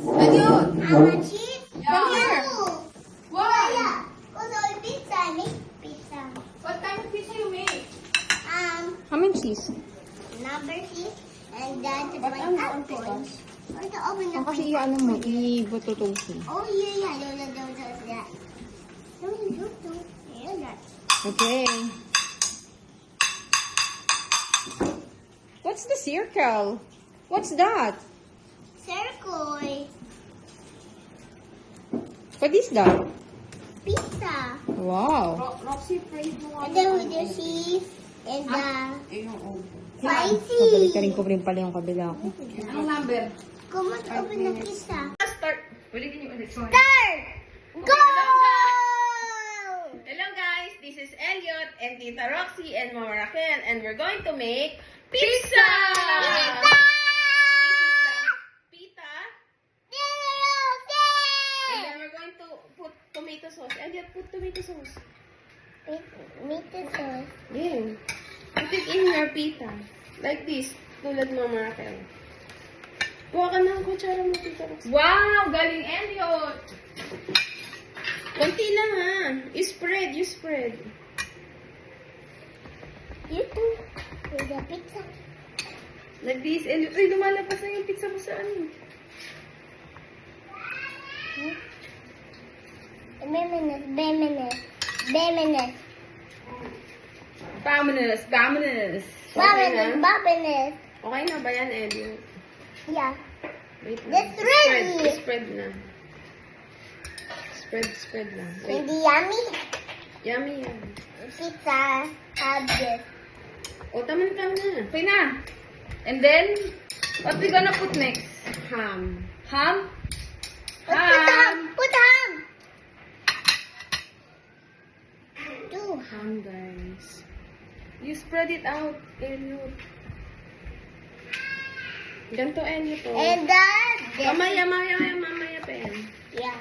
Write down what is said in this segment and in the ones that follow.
Ayun! How much cheese? Come here. Why? Pizza. I make pizza. What kind of pizza you make? How many cheese? Number cheese. And that's But my ano ang apple. pickles? Or the oven Oh, of kasi ano mo, i-bututusin. Oh, yeah. No, don't do that. Don't. Yeah, that. Okay. What's the circle? What's that? Circle. What is that? Pizza. Wow. Roxy, praise mo And then with the cheese and the yung oven. spicy. Pabalik ko rin pala yung kabila ko. Anong number? Come on, open the pizza. Start. Ulitin niyo ulit. Sorry. Start! Go! Hello guys, this is Elliot and Tita Roxy and Mama Raquel and we're going to make pizza! This is the pita and then we're going to put tomato sauce. Elliot, put tomato sauce. Tomato sauce. Yeah. Put it in your pita. Like this, tulad Mama Raquel. Kuha ka ng kutsara mo, Tita Roxy. Wow! Galing Elliot! Konti lang ha. You spread. You too. With the pizza. Like this. Elliot, ay lumalabas na yung pizza mo sa ano. Bemenes. Vamonos. Babenes. Okay na ba yan, Elliot? Yeah. Wait lang. That's ready. Spread na. Spread na. Wait. Hindi yummy. Yummy yan. Pizza. Have this. O, taman ka na. Okay na. And then, what we gonna put next? Ham. Ham? Put ham. Put ham. Two. Ham, guys. You spread it out, Elliot. Ganto, Elliot, o. And that. Mamaya pa yan. Yeah.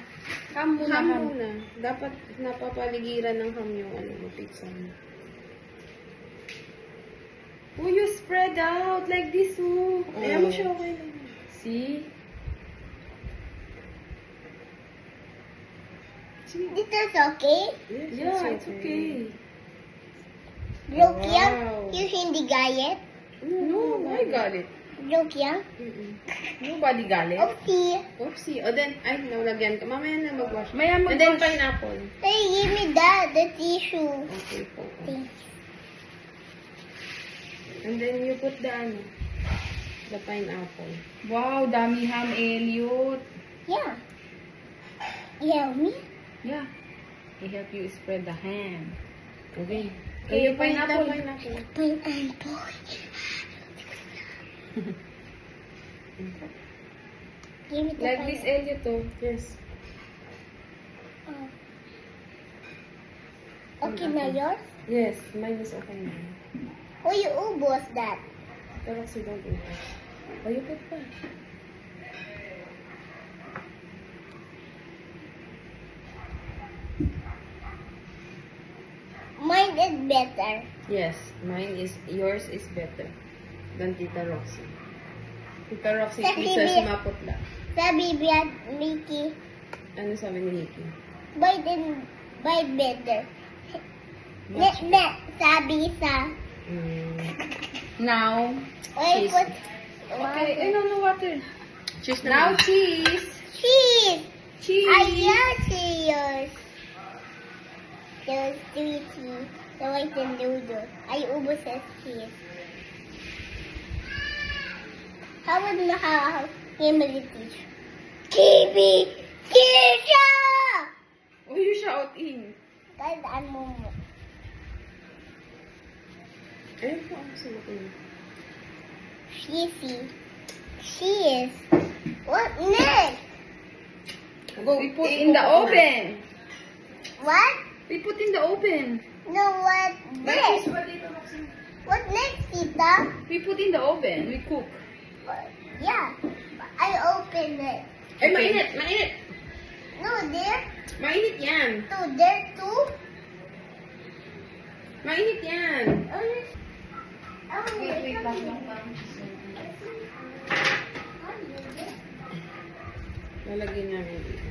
Ham muna. Ham muna. Dapat napapaligiran ng ham yung ano mo, pizza mo. Oh, you spread out like this, oh. Ayan mo siya, okay lang. See? This is okay. Yes, Yeah, it's okay. Joke Wow. yang. You hindi gayet. No, I got it. Joke yang. Nobody got it. Okay. Oopsie. O then, ay, nalagyan ka. Mamaya na mag-wash. Maya And then, mag-wash. pineapple. Hey, give me that. The tissue. Okay po. Thanks. And then, you put the, ano, the pineapple. Wow, dami ham, Elliot. Yeah. You help me? Yeah. I help you spread the ham. Okay. Okay, Put the pineapple. pineapple. Pineapple. Give me the Like this, Elliot, oh. Yes. Oh. Okay na yours? Yes, mine is okay na. Who you ubos that? Pero kasi don't eat it. Oh, you put pa. Mine is better. Yes, yours is better than Tita Roxy. Tita Roxy, Sa pizza TV. maputla. Sabi biya, Mickey, Ano sabi ni Nikki? buy better. Ne, sabi sa, Now, oy, Cheese. put, okay. Eh, no water. Cheese Now, naman. cheese. cheese. Cheese. Ayan, cheers. Those three cheese. The white and noodle. Ay, ubos sa cheese. How would family teach? Kibi! Kisha! Oh, you shout in. Tandaan mo mo. Ayun po ako sa makin. Cheesy. Cheese. What next? Go, We put in the oven. What? We put in the oven. No, what next? What next, Tita? We put in the oven. We cook. Yeah. I open it. Ay, mainit, mainit. No, there. Mainit yan. No, there too. Mainit yan. Wait lang. Lalagyan namin dito.